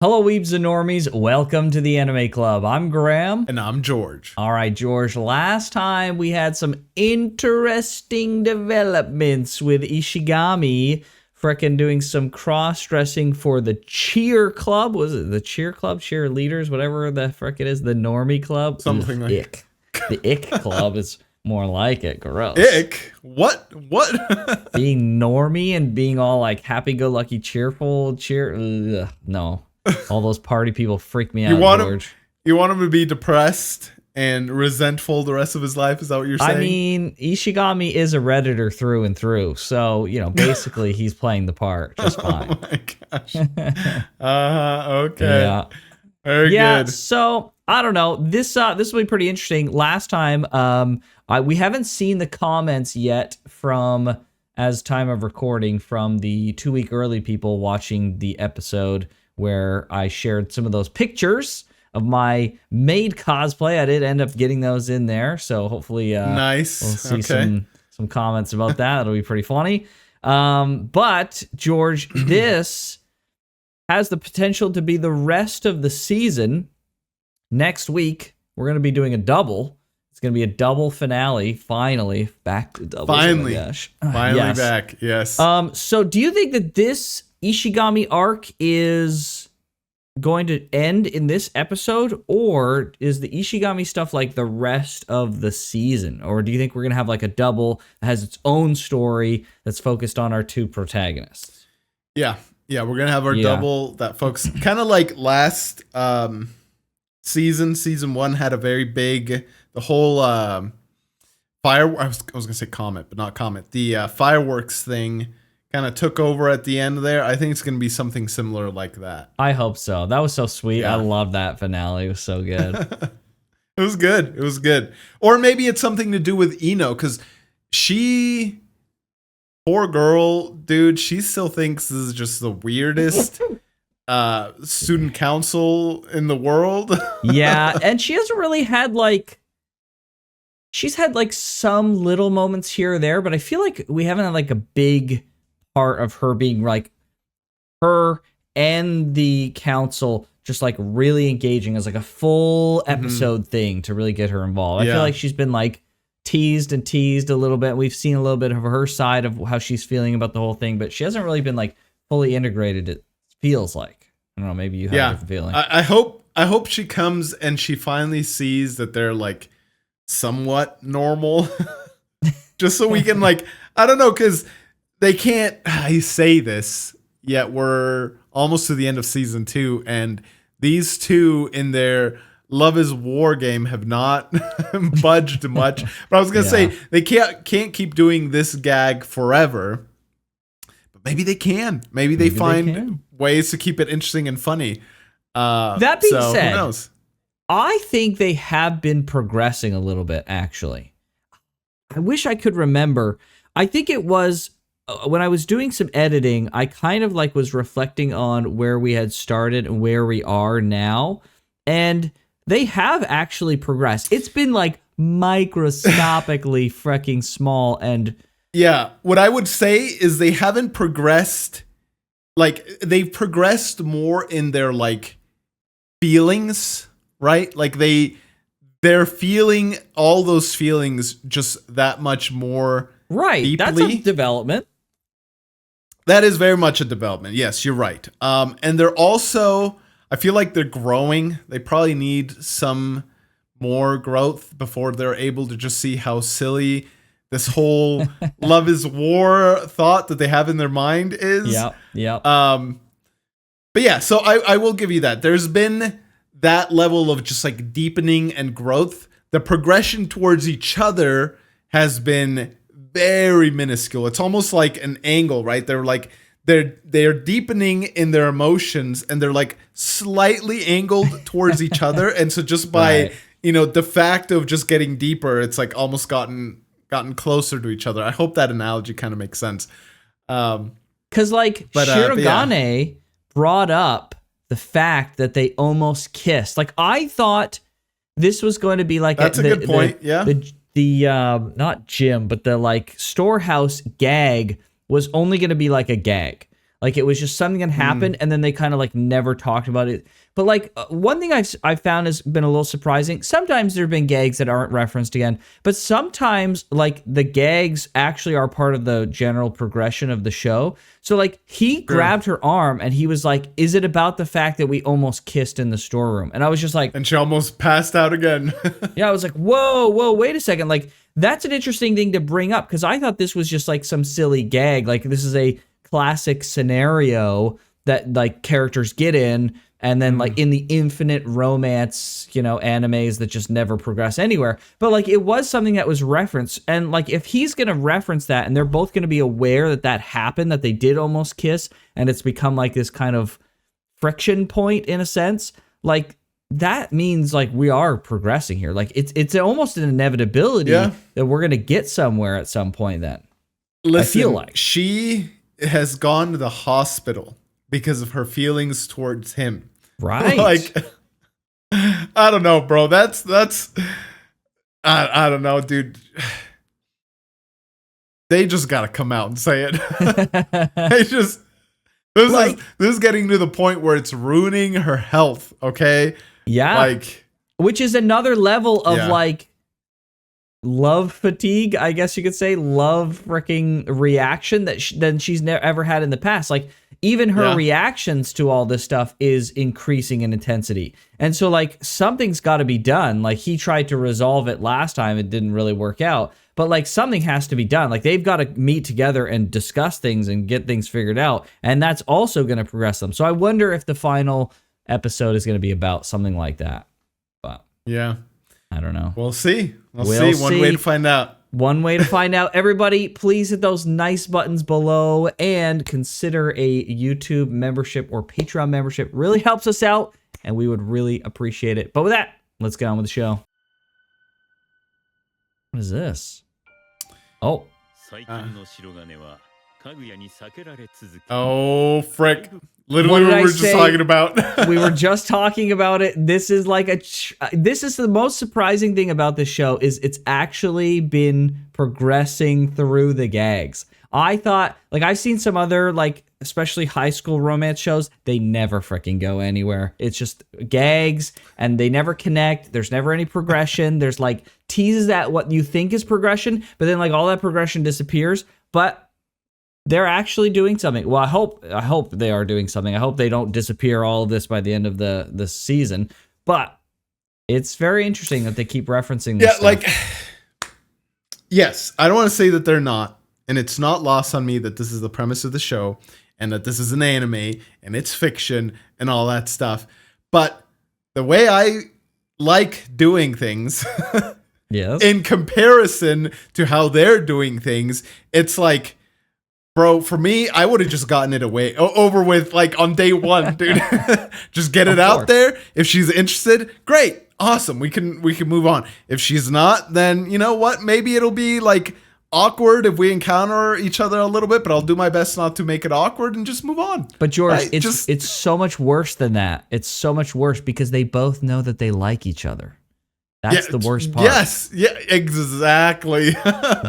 Hello, Weebs and Normies. Welcome to the Anime Club. I'm Graham. And I'm George. All right, George. Last time we had some interesting developments with Ishigami frickin' doing some cross-dressing for the cheer club. Was it the cheer club? Cheerleaders? Whatever the frick it is. The Normie club? Something like Ick. The Ick club is more like it. Gross. Ick? What? Being normie and being all like happy-go-lucky, cheerful, no. All those party people freak me out, George. You want him to be depressed and resentful the rest of his life? Is that what you're saying? I mean, Ishigami is a Redditor through and through. So, basically he's playing the part just fine. Oh my gosh. Okay. Yeah. Very good. So, I don't know. This will be pretty interesting. Last time, we haven't seen the comments yet from, as time of recording, from the 2-week early people watching the episode where I shared some of those pictures of my maid cosplay. I did end up getting those in there, so hopefully nice. We'll see some comments about that. It'll be pretty funny. But, George, this has the potential to be the rest of the season. Next week, we're going to be doing a double. It's going to be a double finale, finally. Back to doubles. Finally. Oh my gosh. Finally Yes. back, yes. So do you think that this Ishigami arc is going to end in this episode, or is the Ishigami stuff like the rest of the season? Or do you think we're going to have like a double that has its own story that's focused on our two protagonists? Yeah, we're going to have our double that focus, kind of like last season 1 had a very big, the whole I was going to say comet, but not comet. The fireworks thing kind of took over at the end there. I think it's going to be something similar like that. I hope so. That was so sweet. Yeah. I love that finale. It was so good. It was good. Or maybe it's something to do with Ino, because she, poor girl, dude, she still thinks this is just the weirdest student council in the world. Yeah, and she hasn't really had she's had some little moments here or there, but I feel like we haven't had a big part of her being her and the council just really engaging as a full episode thing to really get her involved. I feel like she's been teased a little bit. We've seen a little bit of her side of how she's feeling about the whole thing, but she hasn't really been fully integrated. It feels like. I don't know, maybe you have a different feeling. I hope she comes and she finally sees that they're somewhat normal. Just so we can I don't know, because they can't say this yet. We're almost to the end of season 2, and these two in their Love is War game have not budged much. But I was gonna say they can't keep doing this gag forever. But maybe they can. Maybe they find ways to keep it interesting and funny. That being said, who knows? I think they have been progressing a little bit, actually. I wish I could remember. I think it was when I was doing some editing, I kind of was reflecting on where we had started and where we are now. And they have actually progressed. It's been microscopically freaking small. And yeah, what I would say is they haven't progressed. They've progressed more in their feelings, right? They're feeling all those feelings just that much more deeply. That's a development. That is very much a development. Yes, you're right. And they're also, I feel like they're growing. They probably need some more growth before they're able to just see how silly this whole Love is War thought that they have in their mind is. Yeah. But yeah, so I will give you that. There's been that level of just deepening and growth. The progression towards each other has been very minuscule. It's almost like an angle, right? They're deepening in their emotions, and they're slightly angled towards each other. And so just by the fact of just getting deeper, it's almost gotten closer to each other. I hope that analogy kind of makes sense. Because Shirogane brought up the fact that they almost kissed. I thought this was going to be that's a good point. The not gym, but the storehouse gag was only going to be a gag. Like it was just something that happened, and then they kind of like never talked about it. But like one thing I've found has been a little surprising. Sometimes there have been gags that aren't referenced again, but sometimes like the gags actually are part of the general progression of the show. So like he grabbed her arm and he was like, "Is it about the fact that we almost kissed in the storeroom?" And I was just like, and she almost passed out again. yeah, I was like, whoa, wait a second. Like that's an interesting thing to bring up because I thought this was just like some silly gag. Like this is a classic scenario that like characters get in, and then like in the infinite romance, you know, animes that just never progress anywhere. But like it was something that was referenced, and like if he's gonna reference that and they're both gonna be aware that that happened, that they did almost kiss, and it's become like this kind of friction point in a sense, like that means like we are progressing here. Like it's almost an inevitability that we're gonna get somewhere at some point. Then listen, I feel like she has gone to the hospital because of her feelings towards him. Right. Like, I don't know, bro. That's I don't know, dude. They just gotta come out and say it. They just this is getting to the point where it's ruining her health, okay? Yeah. Like, which is another level of like love fatigue, I guess you could say, love freaking reaction that she's never ever had in the past. Like even her reactions to all this stuff is increasing in intensity. And so like something's got to be done. Like he tried to resolve it last time, it didn't really work out, but like something has to be done. Like they've got to meet together and discuss things and get things figured out, and that's also going to progress them. So I wonder if the final episode is going to be about something like that. But yeah, I don't know. We'll see. We'll see. One way to find out. One way to find out. Everybody, please hit those nice buttons below and consider a YouTube membership or Patreon membership. Really helps us out, and we would really appreciate it. But with that, let's get on with the show. What is this? Oh. Oh, frick. Literally what we were just talking about. We were just talking about it. This is like this is the most surprising thing about this show is it's actually been progressing through the gags. I thought, like I've seen some other like especially high school romance shows, they never freaking go anywhere. It's just gags and they never connect. There's never any progression. There's like teases at what you think is progression, but then like all that progression disappears. But they're actually doing something. Well, I hope they are doing something. I hope they don't disappear all of this by the end of the season. But it's very interesting that they keep referencing this stuff. Like, yes, I don't want to say that they're not. And it's not lost on me that this is the premise of the show and that this is an anime and it's fiction and all that stuff. But the way I like doing things, yes, in comparison to how they're doing things, it's like, bro, for me, I would have just gotten it over with like on day one, dude. Just get it out there. If she's interested, great, awesome. We can move on. If she's not, then you know what? Maybe it'll be like awkward if we encounter each other a little bit, but I'll do my best not to make it awkward and just move on. But George, right? it's so much worse than that. It's so much worse because they both know that they like each other. That's the worst part. Yes, yeah, exactly.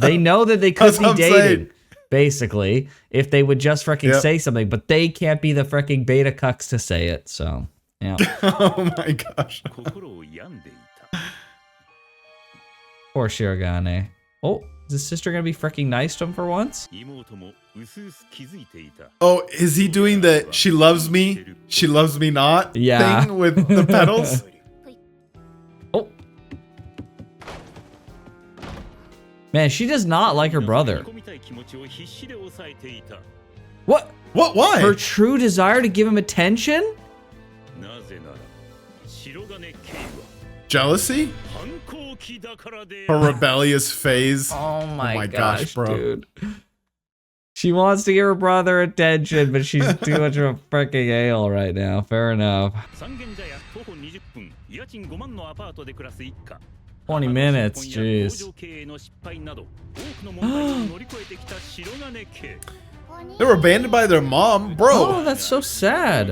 They know that they could be dating. Basically, if they would just freaking say something, but they can't be the freaking beta cucks to say it. So, yeah. Oh my gosh. Poor Shirogane. Oh, is his sister gonna be freaking nice to him for once? Oh, is he doing the she loves me not thing with the pedals? Oh. Man, she does not like her brother. What? What? Why? Her true desire to give him attention? Jealousy? Her rebellious phase? Oh my gosh, bro. Dude. She wants to give her brother attention, but she's too much of a freaking ale right now. Fair enough. 20 minutes, jeez. They were abandoned by their mom, bro. Oh, that's so sad.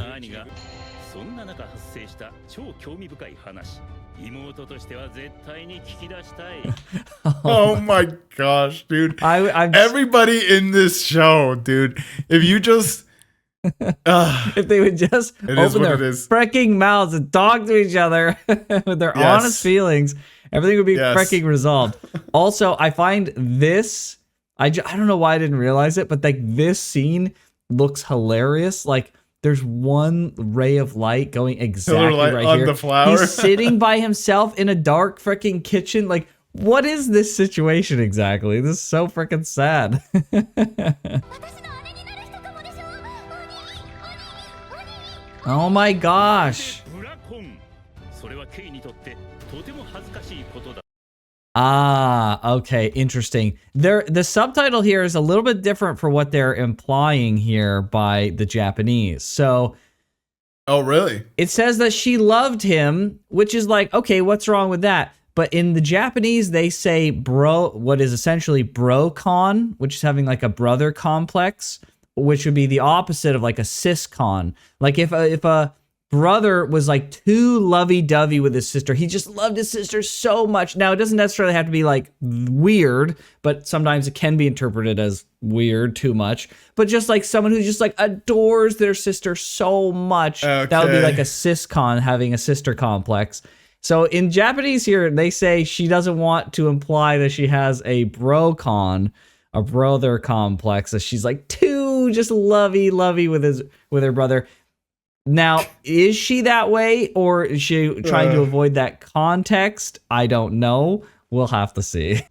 Oh my gosh, dude. Everybody in this show, dude. If you just If they would just open their freaking mouths and talk to each other with their honest feelings, everything would be freaking resolved. Also, I find this, I don't know why I didn't realize it, but like this scene looks hilarious. Like there's one ray of light going exactly right on here. The flower. He's sitting by himself in a dark freaking kitchen. Like, what is this situation exactly? This is so freaking sad. Oh my gosh. Ah, okay, interesting. The subtitle here is a little bit different for what they're implying here by the Japanese. So, oh really? It says that she loved him, which is like, okay, what's wrong with that? But in the Japanese, they say bro, what is essentially bro-con, which is having like a brother complex, which would be the opposite of like a sis-con. Like if a brother was like too lovey-dovey with his sister, he just loved his sister so much. Now, it doesn't necessarily have to be like weird, but sometimes it can be interpreted as weird too much. But just like someone who just like adores their sister so much, that would be like a sis-con having a sister complex. So in Japanese here, they say she doesn't want to imply that she has a bro-con, a brother complex, that she's like too just lovey with her brother. Now, is she that way, or is she trying to avoid that context? I don't know. We'll have to see.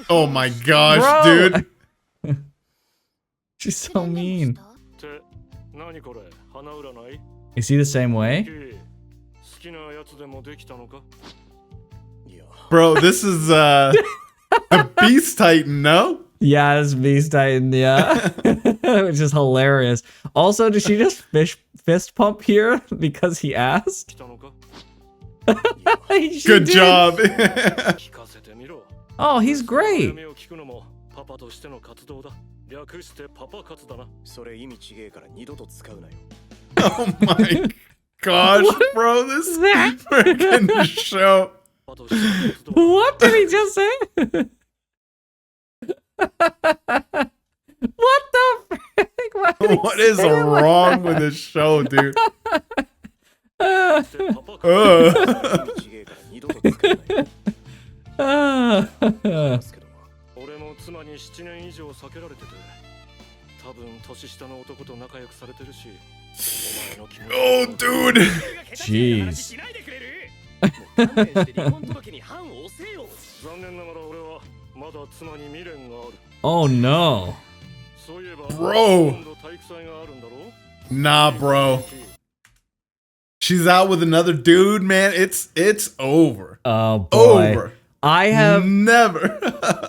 Oh my gosh, dude. She's so mean. Is he the same way? Bro, this is the Beast Titan, no? Yeah, it's Beast Titan, yeah. Which is hilarious. Also, did she just fist pump here because he asked? Good job. Oh, he's great. Oh my gosh, bro, this freaking show. What did he just say? What the frick? What is wrong with this show, dude? Oh, dude. Jeez. Oh no. Bro. Nah, bro. She's out with another dude, man. It's over. Oh boy. Over. I have never.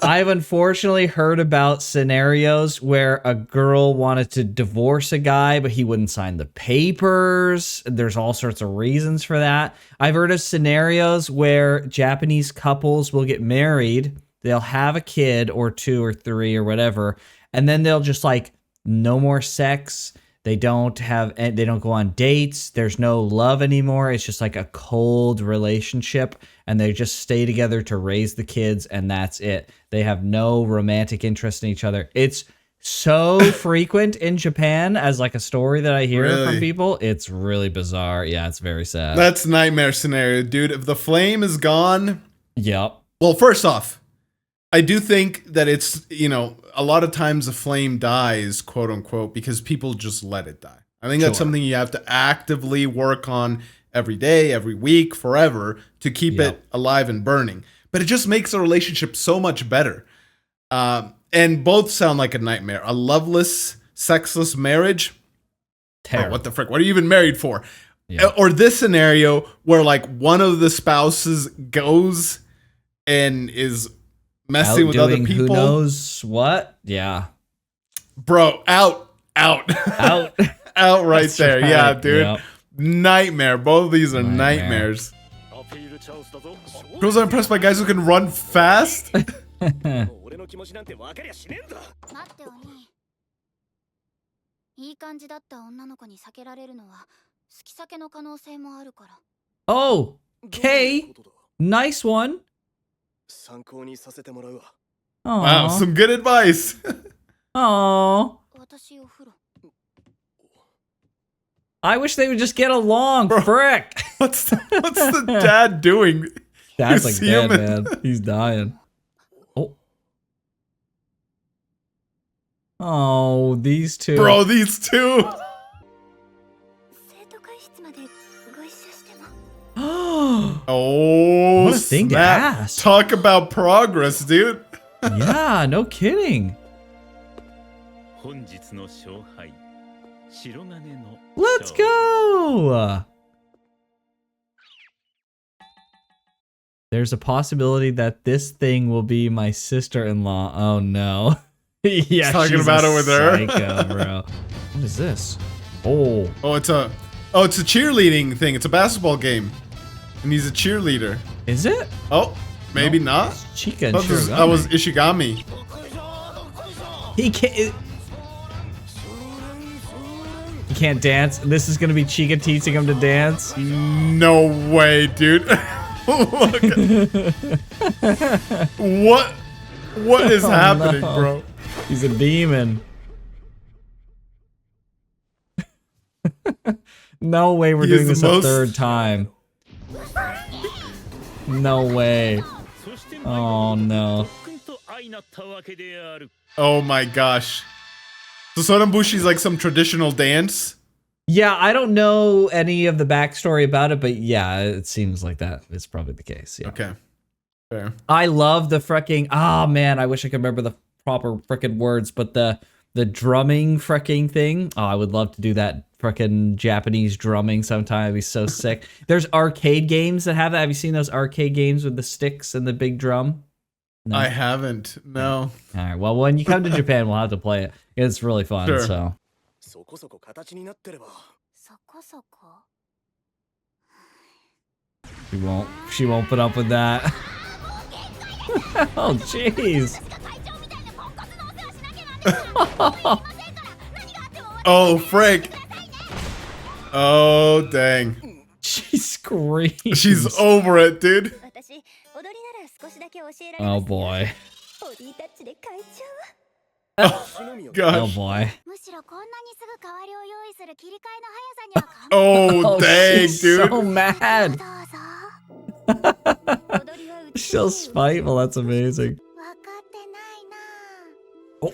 I've unfortunately heard about scenarios where a girl wanted to divorce a guy, but he wouldn't sign the papers. There's all sorts of reasons for that. I've heard of scenarios where Japanese couples will get married, they'll have a kid or 2 or 3 or whatever, and then they'll just like no more sex. They don't go on dates. There's no love anymore. It's just like a cold relationship, and they just stay together to raise the kids, and that's it. They have no romantic interest in each other. It's so frequent in Japan as like a story that I hear from people. It's really bizarre. Yeah, it's very sad. That's nightmare scenario, dude. If the flame is gone. Yep. Well, first off, I do think that it's, a lot of times a flame dies, quote unquote, because people just let it die. I think that's something you have to actively work on every day, every week, forever to keep it alive and burning. But it just makes a relationship so much better. And both sound like a nightmare. A loveless, sexless marriage. Oh, what the frick? What are you even married for? Yeah. Or this scenario where like one of the spouses goes and is messing with other people. Who knows what? Yeah. Bro, out right there. Right. Yeah, dude. Yep. Nightmare. Both of these are nightmares. Girls are impressed by guys who can run fast. Oh, Kay. Nice one. Wow, some good advice. Oh. I wish they would just get along. Bro, Frick. What's the dad doing? Dad's He's like dead, human. man. He's dying. Oh. Oh, these two. Bro, these two. Oh, what a thing to snap. ask. Talk about progress, dude. Yeah, no kidding. Let's go. There's a possibility that this thing will be my sister-in-law. Oh no. Yeah, talking she's about a it with her. psycho, bro. What is this? Oh. Oh, it's a cheerleading thing. It's a basketball game. And he's a cheerleader. Is it? Oh, maybe not. It's Chica and That was Ishigami. He can't. He can't dance. This is gonna be Chica teaching him to dance. No way, dude. Look what is happening, no. bro? He's a demon. No way we're doing this a third time. No way. Oh no. Oh my gosh. So Sonambushi's like some traditional dance? Yeah, I don't know any of the backstory about it, but yeah, it seems like that is probably the case. Yeah. Okay. Fair. I love the freaking, man, I wish I could remember the proper freaking words, but the drumming freaking thing. Oh, I would love to do that freaking Japanese drumming sometime. It'd be so sick. There's arcade games that have that. Have you seen those arcade games with the sticks and the big drum? No? I haven't. No. All right. Well, when you come to Japan, we'll have to play it. It's really fun. Sure. So. She won't put up with that. Oh, jeez. Oh, Frank. Oh, dang. She screams. She's over it, dude. Oh, boy. Oh, gosh. Oh, boy. Oh, dang, she's dude. so mad. She's so spiteful. That's amazing. Oh.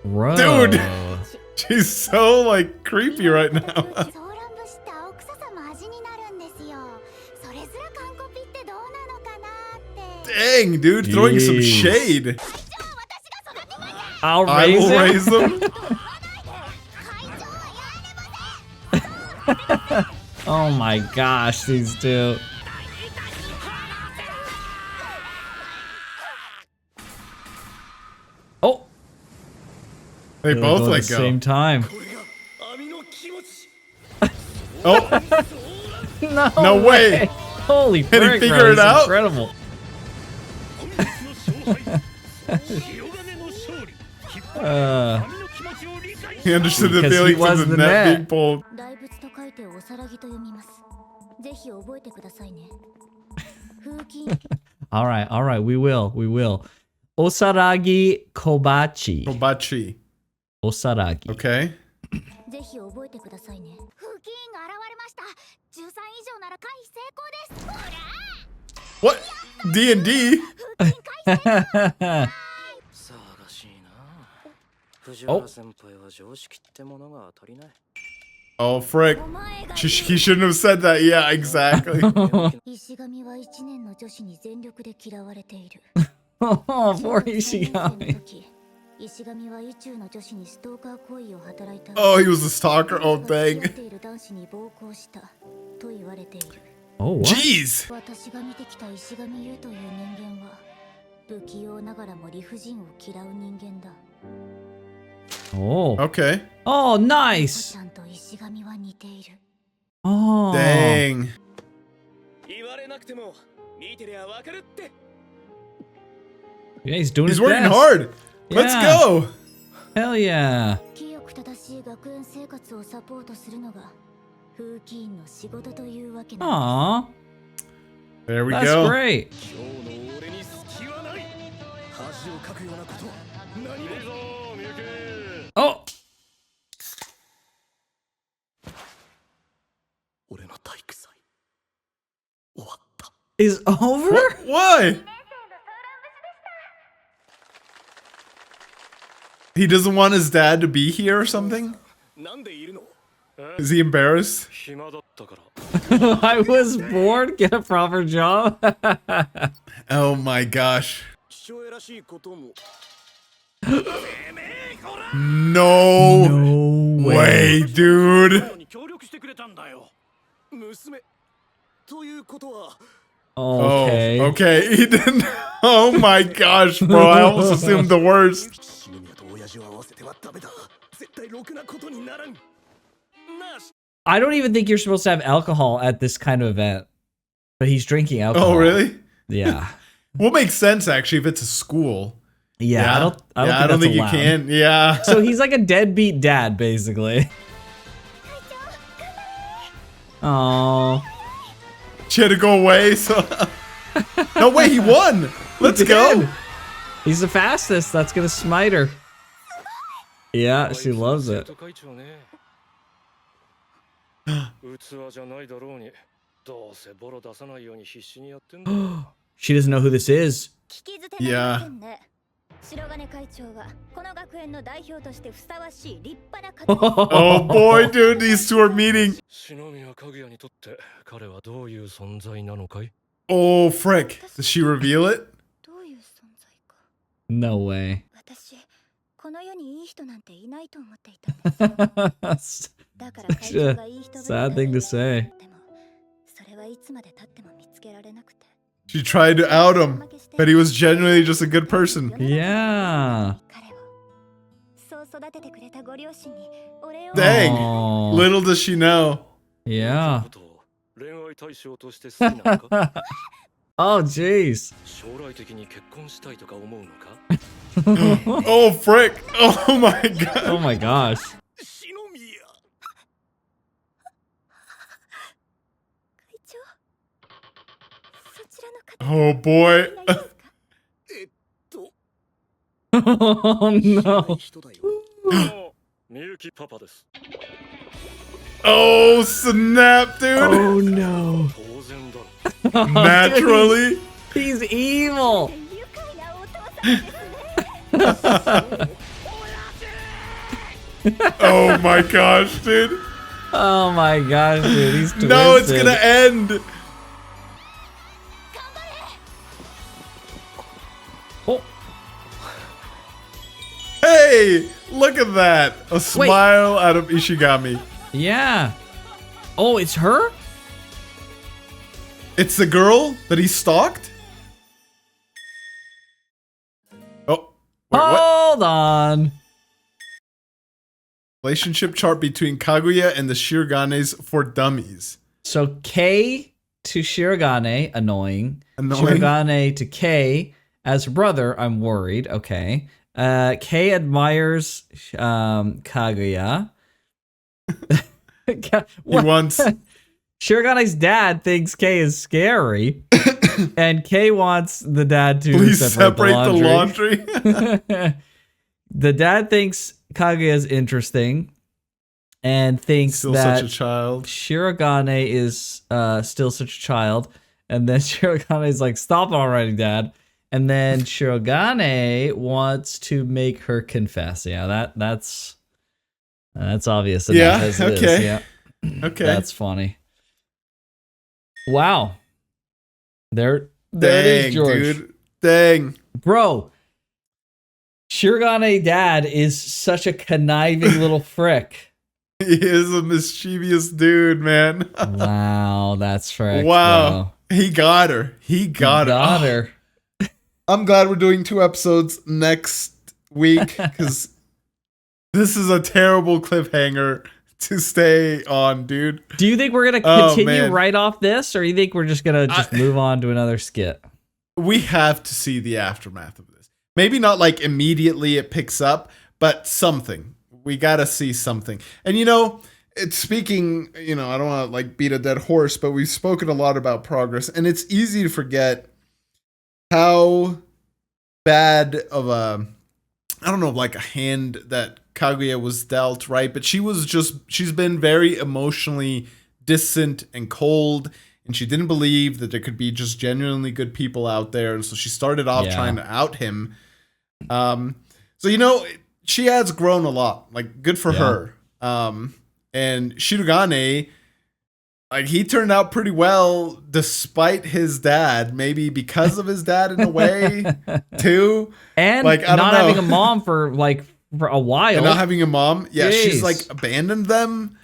Bro. Dude. She's so, like, creepy right now. Dang, dude. Throwing some shade. I will raise them. Oh my gosh, these two. Oh. They both go let at the go. same time. Oh. No way. Holy Did he frick, figure bro, it this is out? Incredible. He understood the Because he feelings was of the the net net. being pulled. All right, we will. Osaragi Kobachi. Kobachi. Osaragi. Okay. What? D&D? Oh, frick. He shouldn't have said that. Yeah, exactly. Oh, poor Ishigami. Oh, he was a stalker. Oh, dang. Oh, what? Jeez. Oh. Okay. Oh, nice. Oh. Dang. Yeah, he's doing He's his working best. hard. Let's Yeah. go. Hell yeah. Aww. There we That's go. great. Oh, is over? What? Why? He doesn't want his dad to be here or something? Is he embarrassed? I was bored. Get a proper job. Oh my gosh. No way, dude. Okay. Oh, okay. He didn't. Oh my gosh, bro. I almost assumed the worst. I don't even think you're supposed to have alcohol at this kind of event, but he's drinking alcohol. Oh, really? Yeah. Well, makes sense actually if it's a school. Yeah. I don't think you can. Yeah. So he's like a deadbeat dad, basically. Oh. She had to go away. So. No way, he won. Let's go. He's the fastest. That's gonna smite her. Yeah, she loves it. She doesn't know who this is. Yeah. Oh boy, dude, these two are meeting. Oh frick. Does she reveal it? No way. Such a sad thing to say. She tried to out him, but he was genuinely just a good person. Yeah. Dang. Aw. Little does she know. Yeah. Oh, jeez. Oh frick. Oh my god. Oh my gosh. Oh boy. Oh no. Oh snap, dude. Oh no. Naturally. Dude, he's evil. Oh my gosh, dude. Oh my gosh, dude. He's twisted. No, it's gonna end. Oh. Hey, look at that. A smile out of Ishigami. Yeah. Oh, it's her? It's the girl that he stalked? Oh. Wait, what? Hold on. Relationship chart between Kaguya and the Shiraganes for dummies. So K to Shirogane, annoying. Annoying. Shirogane to K as her brother, I'm worried. Okay. K admires Kaguya. He wants... Shirogane's dad thinks K is scary. And K wants the dad to Please separate the laundry. The dad thinks Kaguya is interesting and thinks Still that such a child. Shirogane is still such a child. And then Shirogane is like, stop already, dad. And then Shirogane wants to make her confess. Yeah, that's obvious enough Yeah, as it okay. is. Yeah. Okay. That's funny. Wow. There it Dang, is, George. dude. Dang. Bro, Shirogane dad is such a conniving little frick. He is a mischievous dude, man. Wow, that's frick. Wow. Bro. He got her. He got her. I'm glad we're doing 2 episodes next week because this is a terrible cliffhanger to stay on, dude. Do you think we're going to continue right off this, or you think we're just going to move on to another skit? We have to see the aftermath of this. Maybe not like immediately it picks up, but something. We got to see something. And you know, it's speaking, I don't want to like beat a dead horse, but we've spoken a lot about progress, and it's easy to forget how bad of I don't know, like a hand that Kaguya was dealt, right? But she's been very emotionally distant and cold, and she didn't believe that there could be just genuinely good people out there, and so she started off trying to out him. So she has grown a lot. Like, good for her. And Shirogane, like, he turned out pretty well despite his dad, maybe because of his dad in a way too. And like, I not don't know. having a mom for a while. And not having a mom. Yeah, Jeez. she's like abandoned them.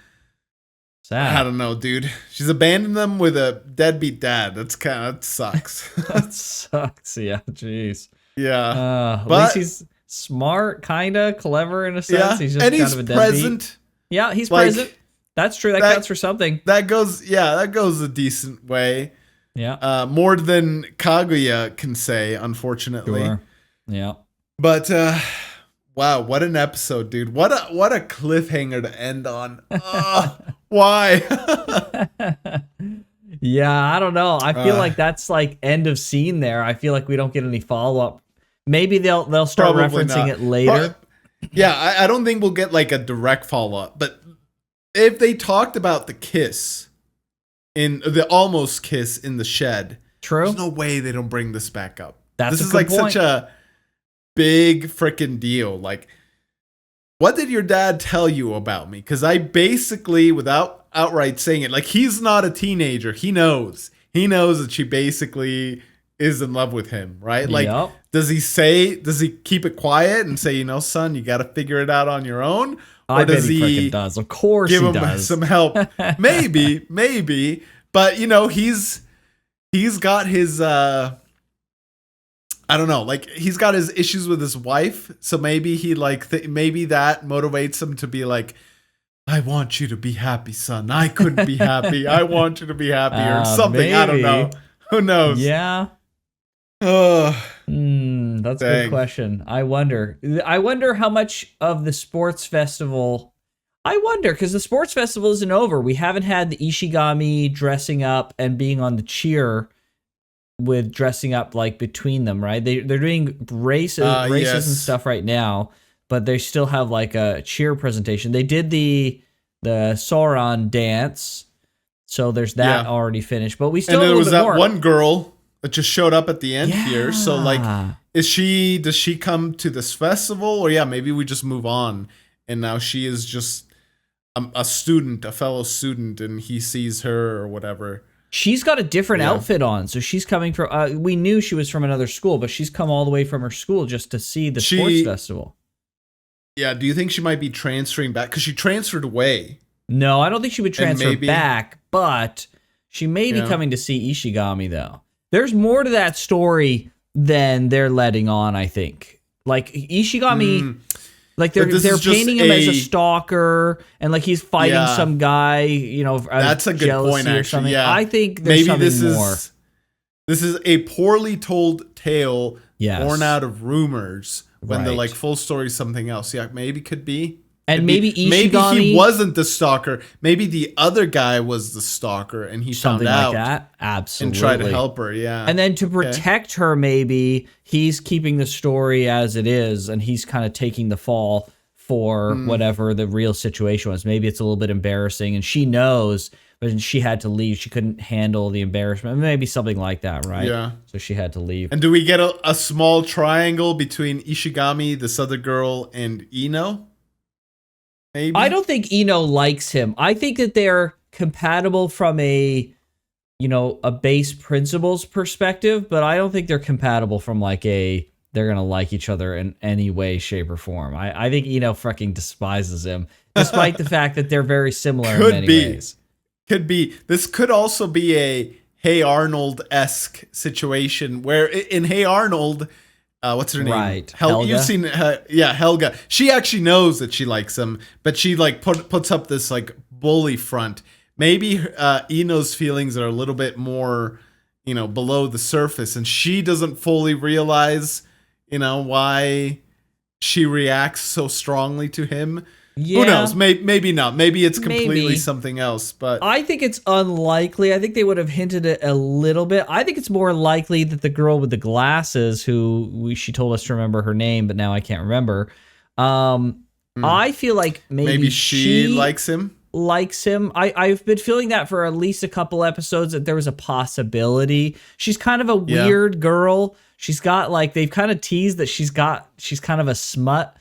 Sad. I don't know, dude. She's abandoned them with a deadbeat dad. That sucks. That sucks. Yeah, jeez. Yeah. At least he's smart, kinda clever in a sense. Yeah, He's just and kind he's of a deadbeat. present. Yeah, he's Like, present. That's true. That counts for something. That goes a decent way. Yeah. More than Kaguya can say, unfortunately. Sure. Yeah. But wow, what an episode, dude. What a cliffhanger to end on. Why? Yeah, I don't know. I feel like that's like end of scene there. I feel like we don't get any follow-up. Maybe they'll start referencing it later. Yeah, I don't think we'll get like a direct follow-up, but if they talked about the kiss in the almost kiss in the shed, True. There's no way they don't bring this back up. This is like point. Such a big freaking deal. Like, what did your dad tell you about me? Because I basically, without outright saying it, like, he's not a teenager. He knows that she basically is in love with him, right? Like, does he keep it quiet and say, son, you got to figure it out on your own? Or I does bet he freaking does. Of course he does. Give him some help. Maybe. But, he's got his, I don't know, like, he's got his issues with his wife. So maybe he maybe that motivates him to be like, I want you to be happy, son. I couldn't be happy. I want you to be happy, or something. Maybe. I don't know. Who knows? Yeah. That's a good question. I wonder how much of the sports festival. I wonder, because the sports festival isn't over. We haven't had the Ishigami dressing up and being on the cheer with dressing up like between them, right? They're doing races and stuff right now, but they still have like a cheer presentation. They did the Soran dance, so there's that already finished. But we still and have there a was little bit that more. One girl that just showed up at the end here. So like, does she come to this festival, or maybe we just move on and now she is just a student, a fellow student, and he sees her or whatever. She's got a different outfit on, so she's coming from. We knew she was from another school, but she's come all the way from her school just to see the sports festival. Yeah, do you think she might be transferring back? Because she transferred away. No, I don't think she would transfer back, but she may be coming to see Ishigami, though. There's more to that story than they're letting on, I think. Like, Ishigami... Like they're painting him as a stalker, and like he's fighting some guy, that's a good point, actually. Yeah, I think there's something more. This is a poorly told tale, born out of rumors. When the like full story is something else. Yeah, maybe could be. And maybe Ishigami, maybe he wasn't the stalker. Maybe the other guy was the stalker, and he found out. Something like that. Absolutely. And tried to help her. Yeah. And then to protect her, maybe he's keeping the story as it is, and he's kind of taking the fall for whatever the real situation was. Maybe it's a little bit embarrassing, and she knows, but she had to leave. She couldn't handle the embarrassment. Maybe something like that, right? Yeah. So she had to leave. And do we get a small triangle between Ishigami, this other girl, and Ino? Maybe? I don't think Ino likes him. I think that they're compatible from a base principles perspective, but I don't think they're compatible from like they're going to like each other in any way, shape, or form. I think Ino fucking despises him, despite the fact that they're very similar in many ways. Could be. This could also be a Hey Arnold-esque situation where in Hey Arnold... what's her name? Right. Helga. You've seen her, Helga. She actually knows that she likes him, but she like puts up this like bully front. Maybe Ino's feelings are a little bit more, below the surface, and she doesn't fully realize, why she reacts so strongly to him. Yeah. Who knows? Maybe not. Maybe it's completely Maybe. something else. But I think it's unlikely. I think they would have hinted it a little bit. I think it's more likely that the girl with the glasses, she told us to remember her name, but now I can't remember. I feel like maybe she likes him. I've been feeling that for at least a couple episodes, that there was a possibility. She's kind of a weird girl. She's got like, they've kind of teased that she's kind of a smut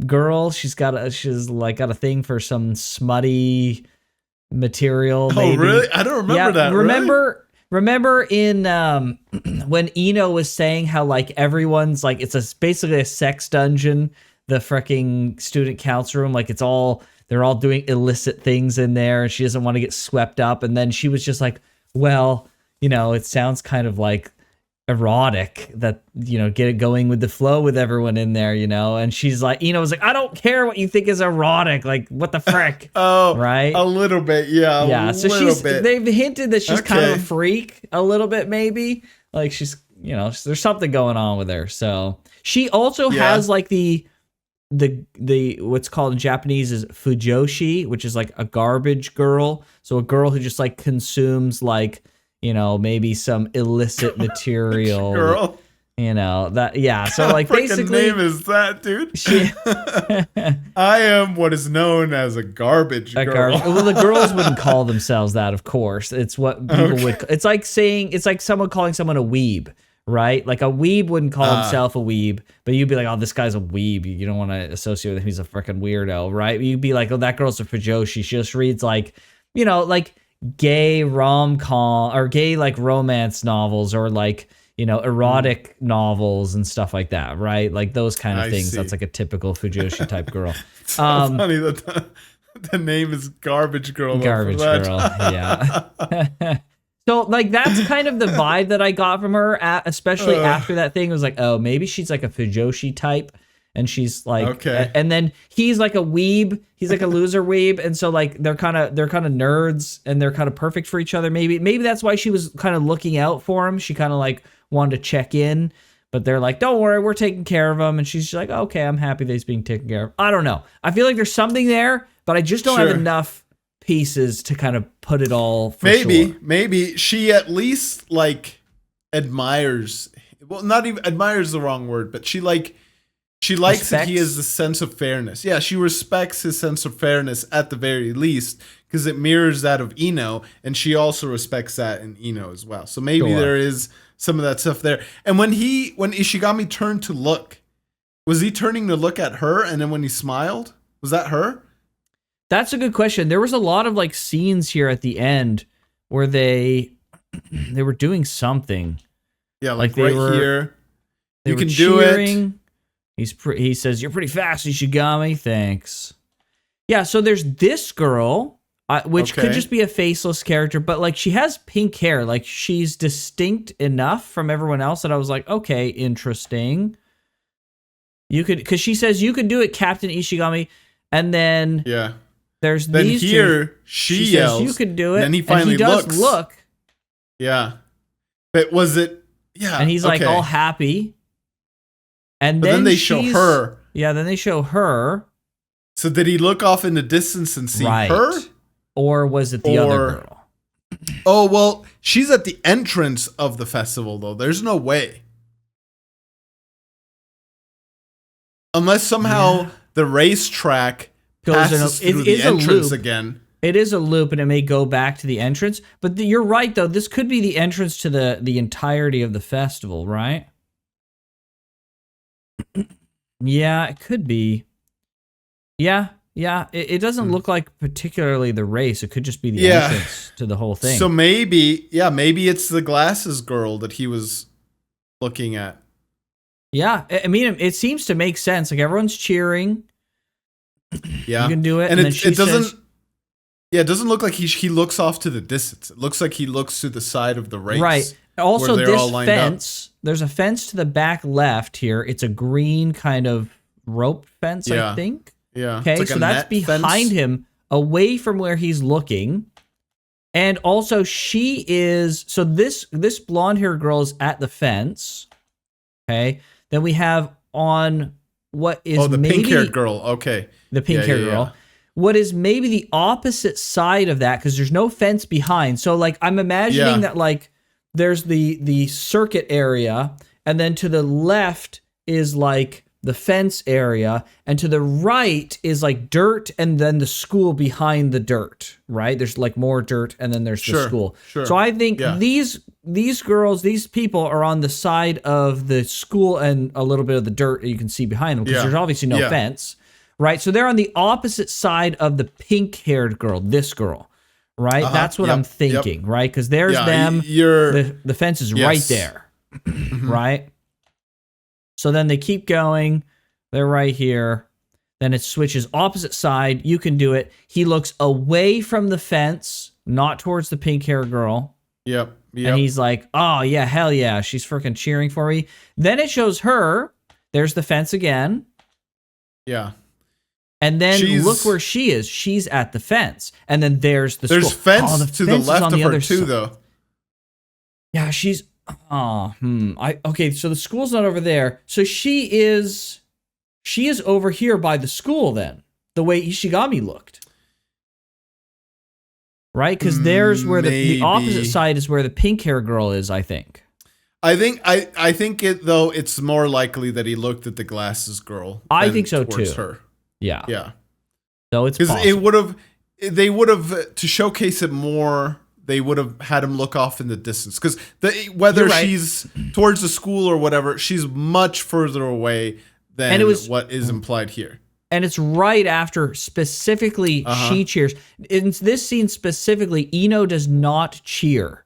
girl. She's got a thing for some smutty material. Maybe. Oh, really? I don't remember that. Remember in when Eno was saying how like everyone's like, it's basically a sex dungeon, the freaking student council room, like they're all doing illicit things in there, and she doesn't want to get swept up. And then she was just like, well, it sounds kind of like erotic that, get it going with the flow with everyone in there, and she's like, was like, I don't care what you think is erotic, like what the frick. Oh, right, a little bit. Yeah, so they've hinted that she's kind of a freak a little bit, maybe, like she's, there's something going on with her. So she also has like the what's called in Japanese is fujoshi, which is like a garbage girl. So a girl who just like consumes like, maybe some illicit material. Girl. That, yeah. So like basically, name is that, dude? I am what is known as a garbage girl. Well, the girls wouldn't call themselves that, of course. It's what people would. It's like someone calling someone a weeb. Right? Like a weeb wouldn't call himself a weeb, but you'd be like, oh, this guy's a weeb. You don't want to associate with him. He's a freaking weirdo, right? You'd be like, oh, that girl's a fujoshi. She just reads like, like gay rom-com or gay like romance novels or like, erotic novels and stuff like that, right? Like those kind of things. See. That's like a typical fujoshi type girl. It's so funny that the name is Garbage Girl. Garbage Girl, yeah. So, like, that's kind of the vibe that I got from her, especially after that thing. It was like, oh, maybe she's like a fujoshi type, and she's like, okay. And then he's like a weeb. He's like a loser weeb, and so like they're kind of nerds, and they're kind of perfect for each other. Maybe that's why she was kind of looking out for him. She kind of like wanted to check in, but they're like, don't worry, we're taking care of him, and she's like, okay, I'm happy that he's being taken care of. I don't know. I feel like there's something there, but I just don't have enough pieces to kind of put it all for sure. Maybe she at least like admires, well, not even admires the wrong word, but she likes that he has a sense of fairness. Yeah, she respects his sense of fairness at the very least, because it mirrors that of Eno, and she also respects that in Eno as well. So maybe there is some of that stuff there. And when Ishigami turned to look, was he turning to look at her, and then when he smiled, was that her? That's a good question. There was a lot of like scenes here at the end where they were doing something. Yeah, like right here. You can do it. He says, "You're pretty fast, Ishigami. Thanks." Yeah. So there's this girl, which could just be a faceless character, but like she has pink hair. Like she's distinct enough from everyone else that I was like, okay, interesting. You could, because she says you could do it, Captain Ishigami, and then there's then these here two. she yells, says you could do it. And he finally does look. Yeah. But was it? Yeah. And he's like all happy. And then they show her. Yeah, then they show her. So did he look off in the distance and see her? Or was it the other girl? Oh, well, she's at the entrance of the festival, though. There's no way. Unless somehow the racetrack passes through the entrance again. It is a loop, and it may go back to the entrance. But you're right, though. This could be the entrance to the entirety of the festival, right? Yeah, it could be. Yeah. It doesn't look like particularly the race. It could just be the entrance to the whole thing. So maybe it's the glasses girl that he was looking at. Yeah, I mean, it seems to make sense. Like, everyone's cheering. Yeah. You can do it. And then it doesn't... it doesn't look like he looks off to the distance. It looks like he looks to the side of the race. Right. Also, this fence, there's a fence to the back left here. It's a green kind of rope fence, I think. Yeah. Okay, like so that's behind him, away from where he's looking. And also, she is... So this blonde-haired girl is at the fence. Okay. Then we have on what is the maybe pink-haired girl. Okay. the pink-haired girl. What is maybe the opposite side of that, because there's no fence behind. So like I'm imagining that like there's the circuit area, and then to the left is like the fence area, and to the right is like dirt, and then the school behind the dirt, right? There's like more dirt, and then there's the school. Sure. So I think these girls, these people are on the side of the school and a little bit of the dirt you can see behind them, because there's obviously no fence, right? So they're on the opposite side of the pink-haired girl, this girl, right? That's what I'm thinking, right? Because there's them, the fence is right there, right? So then they keep going. They're right here. Then it switches opposite side. You can do it. He looks away from the fence, not towards the pink-haired girl. Yep. And he's like, oh, yeah, hell yeah. She's freaking cheering for me. Then it shows her. There's the fence again. Yeah. And then look where she is. She's at the fence. And then there's the There's school. fence to the left of her too, though. Yeah, she's... Okay, so the school's not over there. So she is over here by the school then, the way Ishigami looked. Right? Because there's where the opposite side is where the pink hair girl is, I think. I think it's more likely that he looked at the glasses girl. I think so towards too. Her. Yeah. Yeah. So it's possible. They would have to showcase it more. They would have had him look off in the distance, because whether she's towards the school or whatever, she's much further away than what is implied here. And it's right after specifically she cheers. In this scene specifically, Ino does not cheer,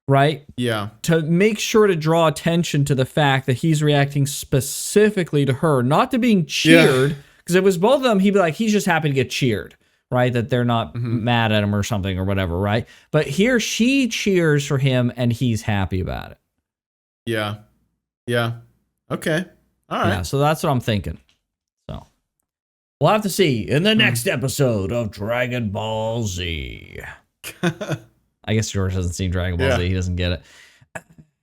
right? Yeah. To make sure to draw attention to the fact that he's reacting specifically to her, not to being cheered, because if it was both of them, he'd be like, he's just happy to get cheered. Right, that they're not mad at him or something or whatever, right? But here she cheers for him and he's happy about it. Yeah. Yeah. Okay. All right. Yeah, so that's what I'm thinking. So we'll have to see in the next episode of Dragon Ball Z. I guess George hasn't seen Dragon Ball Z. He doesn't get it.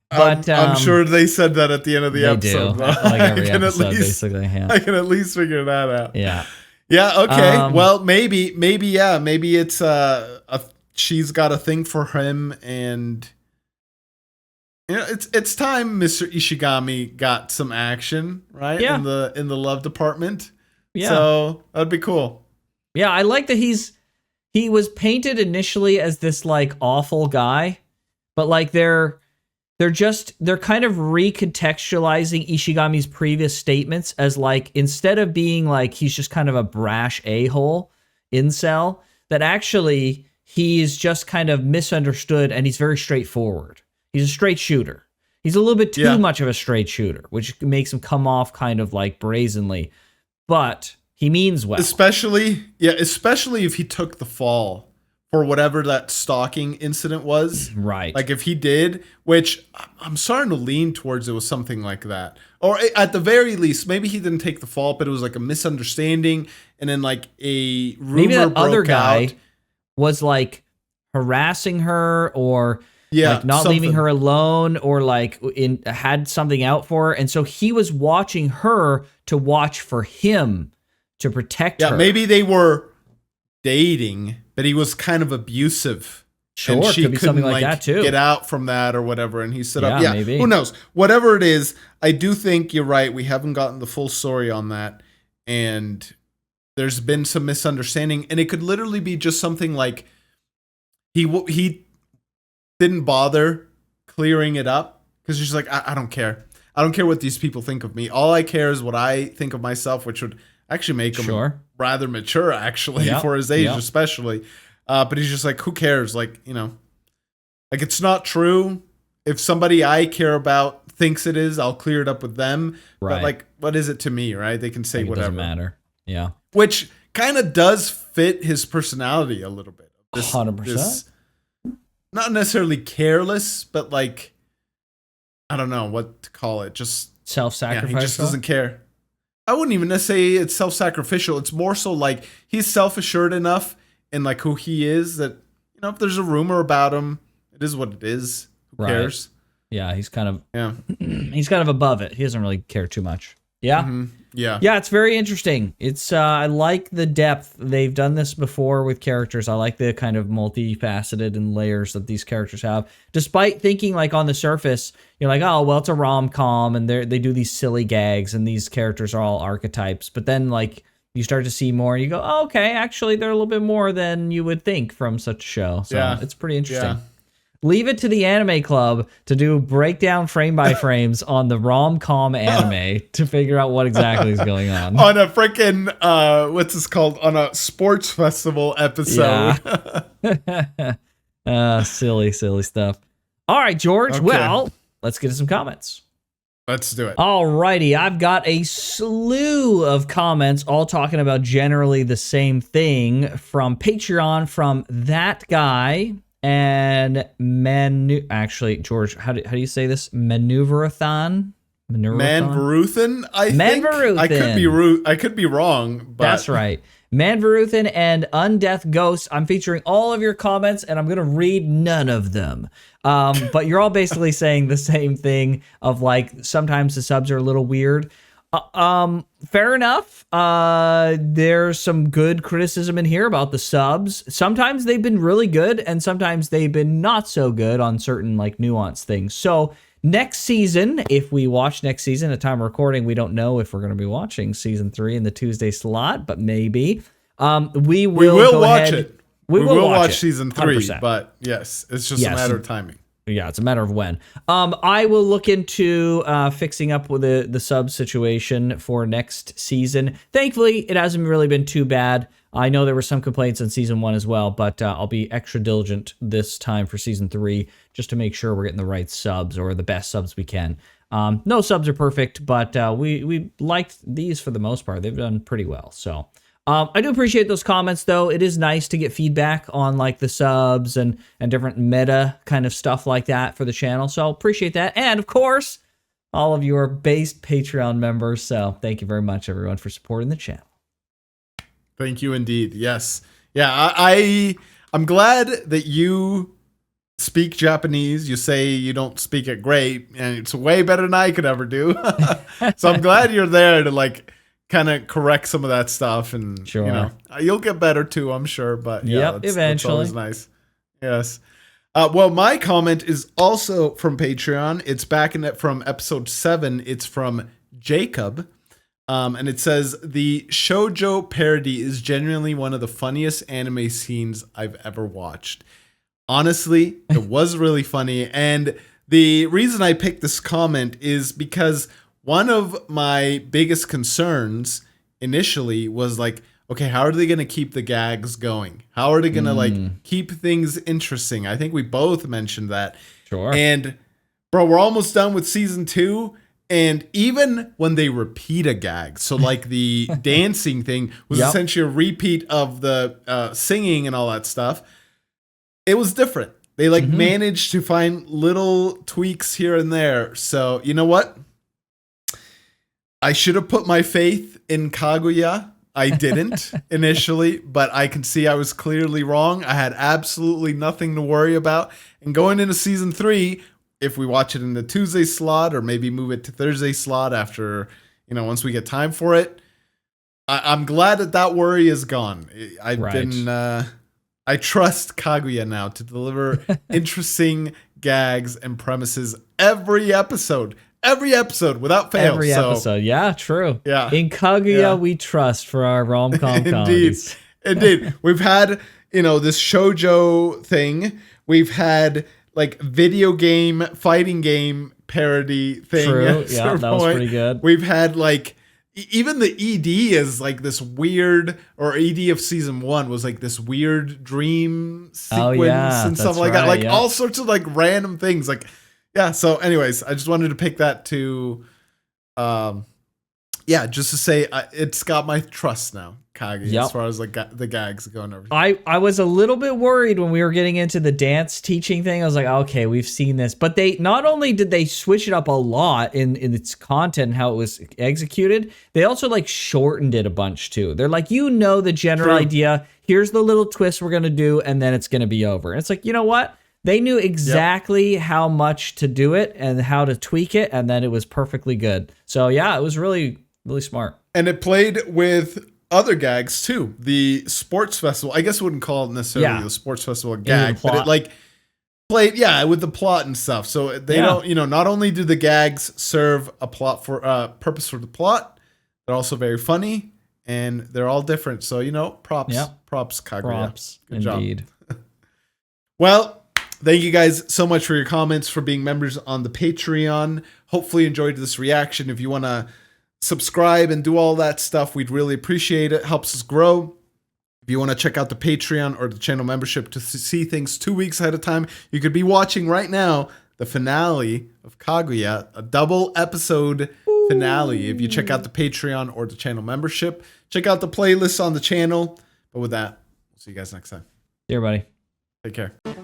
But I'm sure they said that at the end of the episode. Like every episode, basically. Yeah. I can at least figure that out. Yeah. Yeah, okay. Well, maybe it's she's got a thing for him, and it's time Mr. Ishigami got some action, right? Yeah. In the love department. Yeah. So that'd be cool. Yeah, I like that he was painted initially as this like awful guy, but like they're kind of recontextualizing Ishigami's previous statements as like, instead of being like he's just kind of a brash a-hole incel, that actually he's just kind of misunderstood and he's very straightforward. He's a straight shooter. He's a little bit too much of a straight shooter, which makes him come off kind of like brazenly, but he means well. Especially if he took the fall for whatever that stalking incident was. Right. Like if he did, which I'm starting to lean towards it was something like that. Or at the very least, maybe he didn't take the fall, but it was like a misunderstanding. And then like a rumor maybe that broke other guy out. Was like harassing her or like not leaving her alone or like had something out for her. And so he was watching her to watch for him to protect her. Yeah, maybe they were dating, but he was kind of abusive. Sure, and she could be something like that too. Get out from that or whatever, and he set up. Yeah, maybe. Who knows? Whatever it is, I do think you're right. We haven't gotten the full story on that, and there's been some misunderstanding, and it could literally be just something like he didn't bother clearing it up because he's like, I don't care. I don't care what these people think of me. All I care is what I think of myself, which would actually make him rather mature, actually, for his age, especially. But he's just like, who cares? Like, like it's not true. If somebody I care about thinks it is, I'll clear it up with them. Right. But like, what is it to me, right? They can say like whatever. It doesn't matter. Yeah. Which kind of does fit his personality a little bit. 100%. Not necessarily careless, but like, I don't know what to call it. Just self-sacrificial. Yeah, he just doesn't care. I wouldn't even necessarily say it's self-sacrificial. It's more so like he's self-assured enough in like who he is that, if there's a rumor about him, it is what it is. Who cares? Yeah, he's kind of he's kind of above it. He doesn't really care too much. Yeah. Mm-hmm. Yeah. Yeah, it's very interesting. It's I like the depth. They've done this before with characters. I like the kind of multifaceted and layers that these characters have. Despite thinking like on the surface, you're like, oh well, it's a rom-com and they do these silly gags and these characters are all archetypes. But then like you start to see more and you go, oh, okay, actually they're a little bit more than you would think from such a show. So it's pretty interesting. Yeah. Leave it to the anime club to do breakdown frame by frames on the rom-com anime to figure out what exactly is going on. On a freaking, what's this called? On a sports festival episode. Yeah. Silly stuff. All right, George. Okay. Well, let's get to some comments. Let's do it. Alrighty, I've got a slew of comments all talking about generally the same thing from Patreon from that guy. And actually, George, how do you say this? Maneuver-a-thon? Manvaruthan, I think. Manvaruthan. I could be wrong, but that's right. Manvaruthan and Undeath Ghost. I'm featuring all of your comments, and I'm going to read none of them. But you're all basically saying the same thing of like sometimes the subs are a little weird. Fair enough. There's some good criticism in here about the subs. Sometimes they've been really good and sometimes they've been not so good on certain like nuanced things. So next season, if we watch next season at time of recording, we don't know if we're going to be watching season 3 in the Tuesday slot, but maybe. We will watch it. We will watch season 3, 100%. but yes, it's just a matter of timing. Yeah, it's a matter of when. I will look into fixing up with the sub situation for next season. Thankfully, it hasn't really been too bad. I know there were some complaints on season 1 as well, but I'll be extra diligent this time for season 3 just to make sure we're getting the right subs or the best subs we can. No subs are perfect, but we liked these for the most part. They've done pretty well, so... I do appreciate those comments, though. It is nice to get feedback on like the subs and different meta kind of stuff like that for the channel. So appreciate that. And of course, all of you are based Patreon members. So thank you very much, everyone, for supporting the channel. Thank you indeed. Yes. Yeah, I'm glad that you speak Japanese. You say you don't speak it great, and it's way better than I could ever do. So I'm glad you're there to like kind of correct some of that stuff, and sure, you know, you'll get better too, I'm sure. But yeah, eventually, that's always nice. Yes. Well, my comment is also from Patreon. It's back from episode 7. It's from Jacob, and it says the shoujo parody is genuinely one of the funniest anime scenes I've ever watched. Honestly, it was really funny, and the reason I picked this comment is because one of my biggest concerns initially was like, okay, how are they going to keep the gags going? How are they going to like keep things interesting? I think we both mentioned that. Sure. And bro, we're almost done with season 2. And even when they repeat a gag, so like the dancing thing was essentially a repeat of the singing and all that stuff. It was different. They like managed to find little tweaks here and there. So you know what? I should have put my faith in Kaguya. I didn't initially, but I can see I was clearly wrong. I had absolutely nothing to worry about. And going into season 3, if we watch it in the Tuesday slot or maybe move it to Thursday slot after, you know, once we get time for it, I'm glad that worry is gone. I trust Kaguya now to deliver interesting gags and premises every episode. Every episode without fail. Every episode. Yeah, true. Yeah. In Kaguya, we trust for our rom-com comedies. Indeed. We've had, you know, this shoujo thing. We've had like video game, fighting game parody thing. True. Yeah, that was pretty good. We've had like, even the ED is like this weird, or ED of season 1 was like this weird dream sequence and stuff like that. Like all sorts of like random things. Like, yeah, so anyways, I just wanted to pick that to, just to say it's got my trust now, Kagi, as far as like the gags go and everything. I was a little bit worried when we were getting into the dance teaching thing. I was like, okay, we've seen this. But they not only did they switch it up a lot in its content and how it was executed, they also like shortened it a bunch too. They're like, you know the general idea. Here's the little twist we're going to do, and then it's going to be over. And it's like, you know what? They knew exactly how much to do it and how to tweak it, and then it was perfectly good. So yeah, it was really, really smart. And it played with other gags too. The sports festival, I guess I wouldn't call it necessarily the sports festival a gag, but it like played, with the plot and stuff. So they don't, not only do the gags serve a plot for purpose for the plot, they're also very funny and they're all different. So, props Kaguya. Props, Good indeed. job. Well, thank you guys so much for your comments, for being members on the Patreon. Hopefully you enjoyed this reaction. If you want to subscribe and do all that stuff, we'd really appreciate it. Helps us grow. If you want to check out the Patreon or the channel membership to see things 2 weeks ahead of time, you could be watching right now the finale of Kaguya, a double episode finale. If you check out the Patreon or the channel membership, check out the playlists on the channel. But with that, we'll see you guys next time. See you, everybody. Take care.